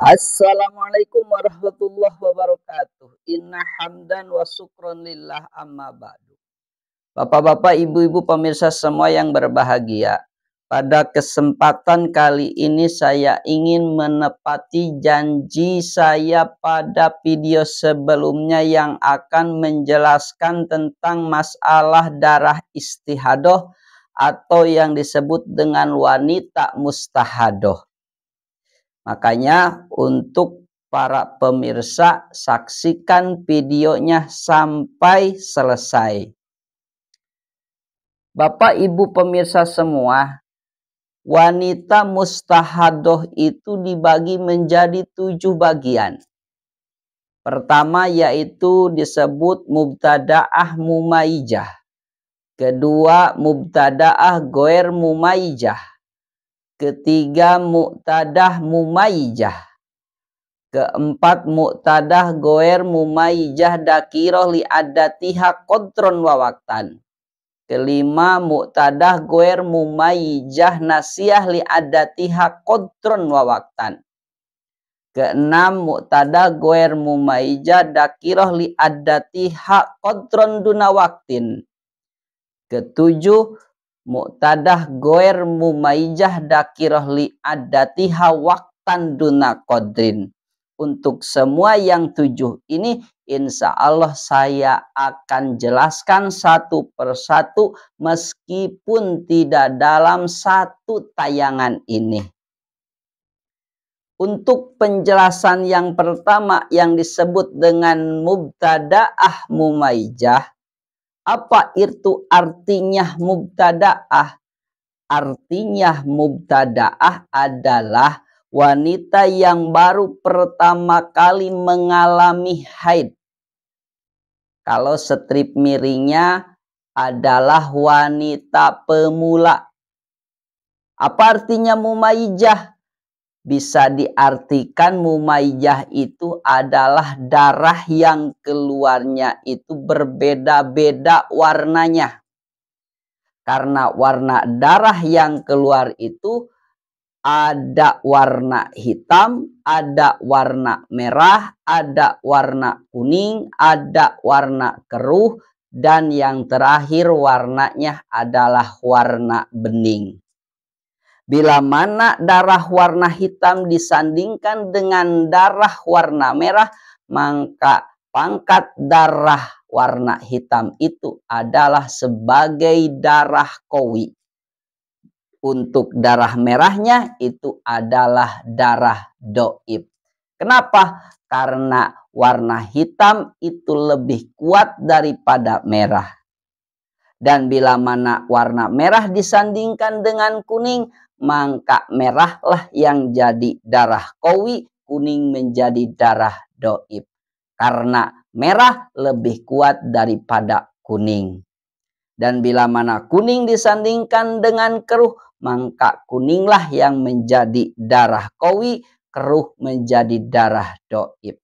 Assalamualaikum warahmatullahi wabarakatuh. Inna hamdan wa syukron lillah amma ba'du. Bapak-bapak, ibu-ibu, pemirsa semua yang berbahagia. Pada kesempatan kali ini saya ingin menepati janji saya pada video sebelumnya yang akan menjelaskan tentang masalah darah istihadoh atau yang disebut dengan wanita mustahadoh. Makanya untuk para pemirsa, saksikan videonya sampai selesai. Bapak Ibu pemirsa semua, wanita mustahadoh itu dibagi menjadi 7 bagian. Pertama yaitu disebut mubtada'ah mumayyijah. Kedua mubtada'ah ghair mumayyijah. Ketiga mu'tadah mumayyijah. Keempat mu'tadah ghair mumayyijah dakiroh li'addatiha qadron wa waqtan. Kelima mu'tadah ghair mumayyijah nasiyah li'addatiha qadron wa waqtan. Keenam mu'tadah ghair mumayyijah dakiroh li'addatiha qadron duna waqtin. Ketujuh mu'tadah ghair mumayyijah dakiroh li'addatiha waqtan duna qadrin. Untuk semua yang 7 ini insya Allah saya akan jelaskan satu persatu meskipun tidak dalam satu tayangan ini. Untuk penjelasan yang pertama yang disebut dengan mubtada'ah mumayyijah. Apa itu artinya mubtada'ah? Artinya mubtada'ah adalah wanita yang baru pertama kali mengalami haid. Kalau strip miringnya adalah wanita pemula. Apa artinya mumayyijah? Bisa diartikan mumayyijah itu adalah darah yang keluarnya itu berbeda-beda warnanya. Karena warna darah yang keluar itu ada warna hitam, ada warna merah, ada warna kuning, ada warna keruh, dan yang terakhir warnanya adalah warna bening. Bila mana darah warna hitam disandingkan dengan darah warna merah, maka pangkat darah warna hitam itu adalah sebagai darah qawi. Untuk darah merahnya itu adalah darah doib. Kenapa? Karena warna hitam itu lebih kuat daripada merah. Dan bila mana warna merah disandingkan dengan kuning, maka merahlah yang jadi darah qawi, kuning menjadi darah doib. Karena merah lebih kuat daripada kuning. Dan bila mana kuning disandingkan dengan keruh, maka kuninglah yang menjadi darah qawi, keruh menjadi darah doib.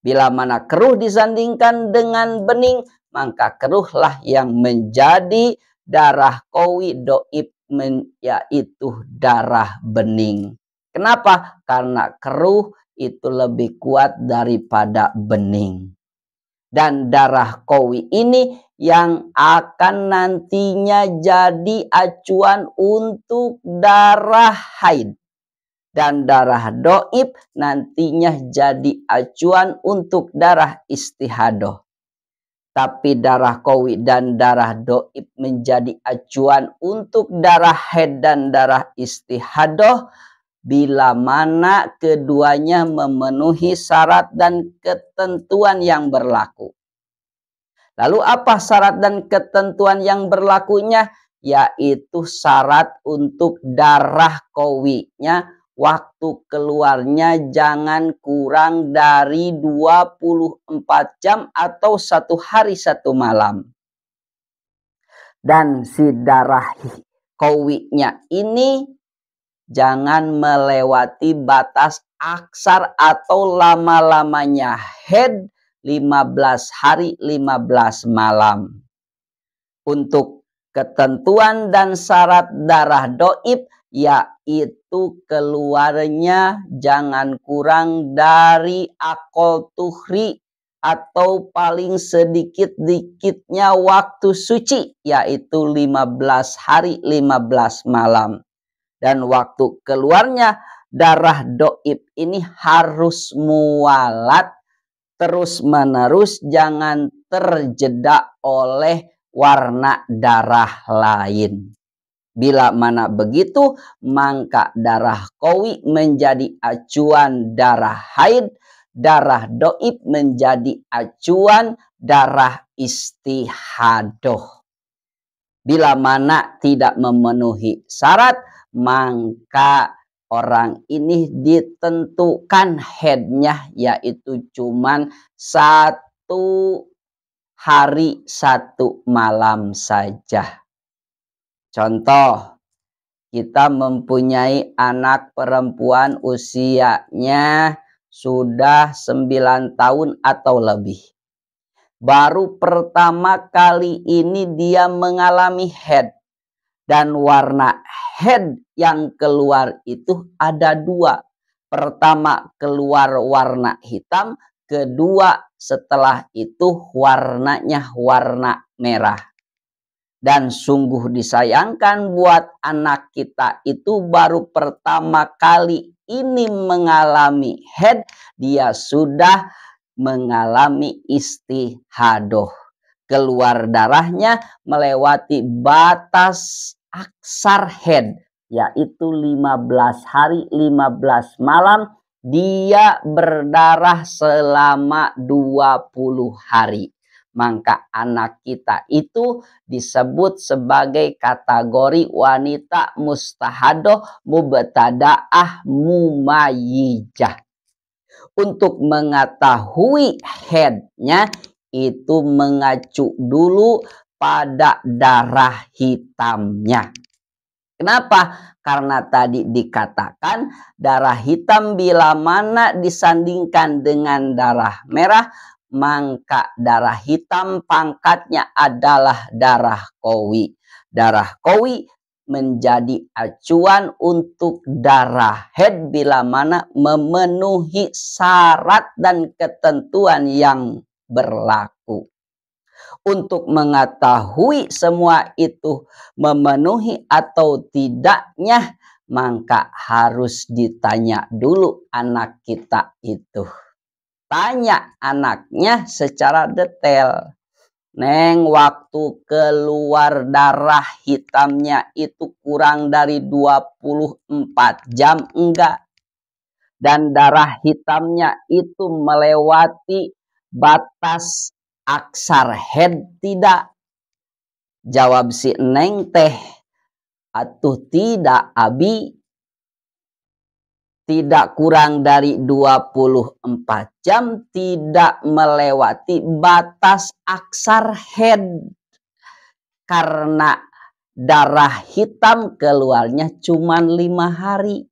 Bila mana keruh disandingkan dengan bening, maka keruhlah yang menjadi darah qawi, doib yaitu darah bening. Kenapa? Karena keruh itu lebih kuat daripada bening. Dan darah qawi ini yang akan nantinya jadi acuan untuk darah haid. Dan darah doib nantinya jadi acuan untuk darah istihadoh. Tapi darah qawi dan darah doib menjadi acuan untuk darah haid dan darah istihadoh bila mana keduanya memenuhi syarat dan ketentuan yang berlaku. Lalu apa syarat dan ketentuan yang berlakunya? Yaitu syarat untuk darah qawinya waktu keluarnya jangan kurang dari 24 jam atau 1 hari 1 malam. Dan si darah qawinya ini jangan melewati batas aksar atau lama-lamanya haid 15 hari 15 malam. Untuk ketentuan dan syarat darah doib yaitu itu keluarnya jangan kurang dari akol tuhri atau paling sedikit-dikitnya waktu suci, yaitu 15 hari 15 malam. Dan waktu keluarnya darah doib ini harus mualat terus-menerus, jangan terjeda oleh warna darah lain. Bila mana begitu, maka darah qawi menjadi acuan darah haid, darah doib menjadi acuan darah istihadoh. Bila mana tidak memenuhi syarat, maka orang ini ditentukan haidnya yaitu cuman 1 hari 1 malam saja. Contoh, kita mempunyai anak perempuan usianya sudah 9 tahun atau lebih. Baru pertama kali ini dia mengalami haid. Dan warna haid yang keluar itu ada 2. Pertama keluar warna hitam, kedua setelah itu warnanya warna merah. Dan sungguh disayangkan buat anak kita itu baru pertama kali ini mengalami haid, dia sudah mengalami istihadoh. Keluar darahnya melewati batas aksar haid, yaitu 15 hari 15 malam, dia berdarah selama 20 hari. Maka anak kita itu disebut sebagai kategori wanita mustahadoh mubtadaah mumayyijah. Untuk mengetahui haidnya itu mengacu dulu pada darah hitamnya. Kenapa? Karena tadi dikatakan darah hitam bila mana disandingkan dengan darah merah, maka darah hitam pangkatnya adalah darah qawi. Darah qawi menjadi acuan untuk darah haid bila mana memenuhi syarat dan ketentuan yang berlaku. Untuk mengetahui semua itu memenuhi atau tidaknya, maka harus ditanya dulu anak kita itu. Tanya anaknya secara detail. Neng, waktu keluar darah hitamnya itu kurang dari 24 jam enggak? Dan darah hitamnya itu melewati batas aksar haid tidak? Jawab si Neng teh, atuh tidak abi, tidak kurang dari 24 jam, tidak melewati batas aksar haid. Karena darah hitam keluarnya cuma 5 hari.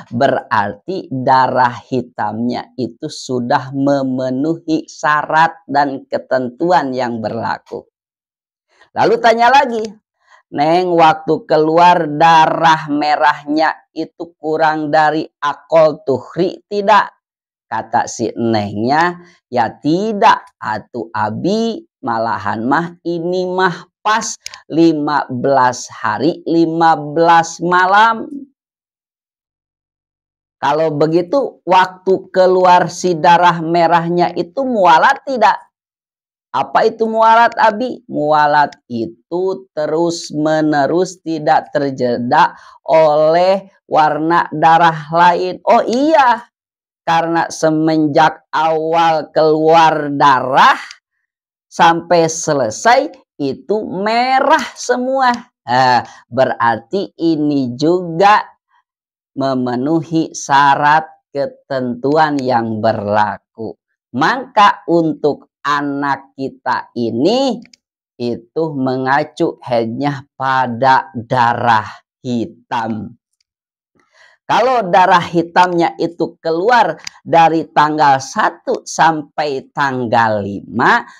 Berarti darah hitamnya itu sudah memenuhi syarat dan ketentuan yang berlaku. Lalu tanya lagi, Neng, waktu keluar darah merahnya itu kurang dari akol tuhri tidak? Kata si Nengnya, ya tidak, atuh abi, malahan mah ini mah pas 15 hari 15 malam. Kalau begitu waktu keluar si darah merahnya itu mualat tidak? Apa itu mualat abi? Mualat itu terus menerus tidak terjeda oleh warna darah lain. Oh iya, karena semenjak awal keluar darah sampai selesai itu merah semua. Berarti ini juga memenuhi syarat ketentuan yang berlaku. Maka untuk anak kita ini itu mengacu haidnya pada darah hitam. Kalau darah hitamnya itu keluar dari tanggal 1 sampai tanggal 5,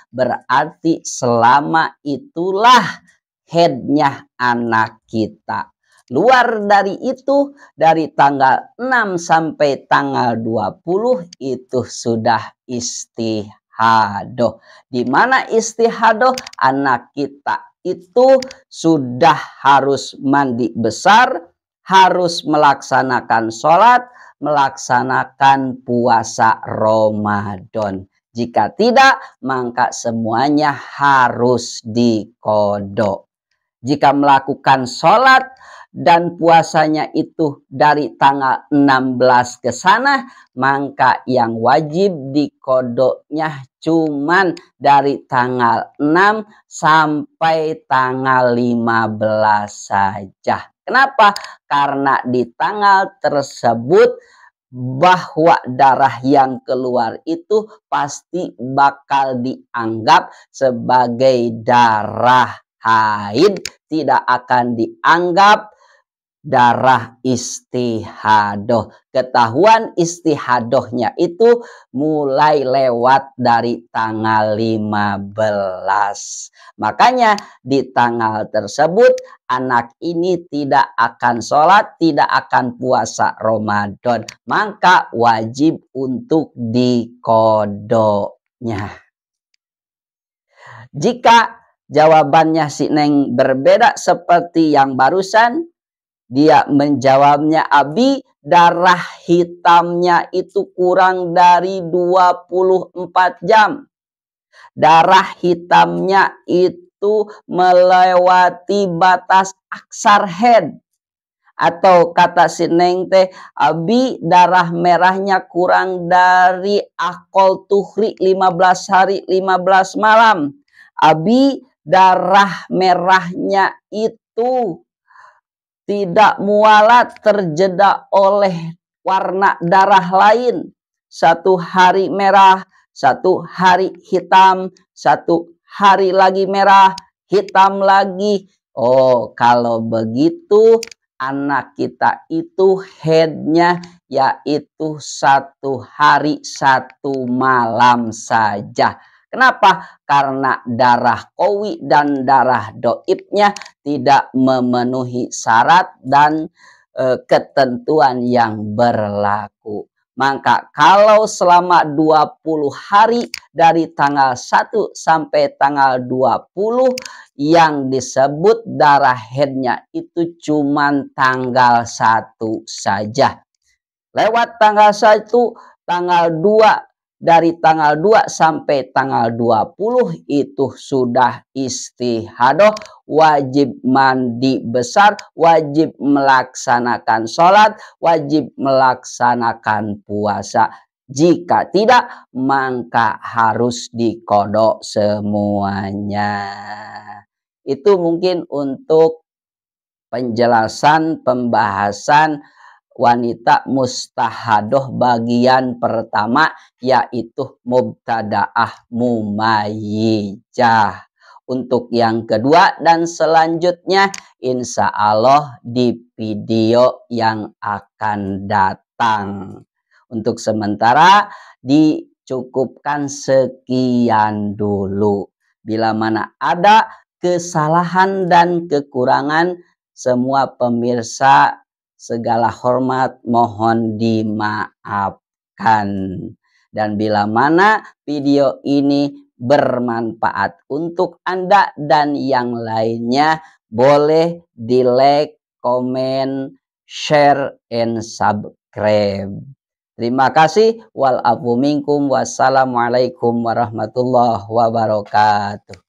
berarti selama itulah haidnya anak kita. Luar dari itu, dari tanggal 6 sampai tanggal 20 itu sudah istihadoh. Di mana istihadoh? Anak kita itu sudah harus mandi besar, harus melaksanakan sholat, melaksanakan puasa Ramadan. Jika tidak, maka semuanya harus dikodok. Jika melakukan sholat dan puasanya itu dari tanggal 16 ke sana, maka yang wajib dikodoknya cuman dari tanggal 6 sampai tanggal 15 saja. Kenapa? Karena di tanggal tersebut bahwa darah yang keluar itu pasti bakal dianggap sebagai darah haid, tidak akan dianggap darah istihadoh. Ketahuan istihadohnya itu mulai lewat dari tanggal 15. Makanya di tanggal tersebut anak ini tidak akan sholat, tidak akan puasa Ramadan. Maka wajib untuk dikodoknya. Jika jawabannya si Neng berbeda seperti yang barusan, dia menjawabnya, Abi, darah hitamnya itu kurang dari 24 jam. Darah hitamnya itu melewati batas aksar head. Atau kata si Neng teh, Abi, darah merahnya kurang dari akol tuhri 15 hari 15 malam. Abi, darah merahnya itu tidak mualat terjeda oleh warna darah lain. Satu hari merah, satu hari hitam, satu hari lagi merah, hitam lagi. Oh, kalau begitu anak kita itu headnya yaitu satu hari satu malam saja. Kenapa? Karena darah qawi dan darah doibnya tidak memenuhi syarat dan ketentuan yang berlaku. Maka kalau selama 20 hari dari tanggal 1 sampai tanggal 20 yang disebut darah headnya itu cuman tanggal 1 saja. Lewat tanggal 1, tanggal 2, dari tanggal 2 sampai tanggal 20 itu sudah istihadoh, wajib mandi besar, wajib melaksanakan sholat, wajib melaksanakan puasa. Jika tidak, maka harus dikodok semuanya. Itu mungkin untuk penjelasan pembahasan wanita mustahadoh bagian pertama, yaitu mubtadaah mumayyijah. Untuk yang kedua dan selanjutnya insya Allah di video yang akan datang. Untuk sementara dicukupkan sekian dulu. Bila mana ada kesalahan dan kekurangan, semua pemirsa segala hormat mohon dimaafkan. Dan bila mana video ini bermanfaat untuk Anda dan yang lainnya, boleh di like, komen, share, and subscribe. Terima kasih. Wal afu minkum. Wassalamualaikum warahmatullahi wabarakatuh.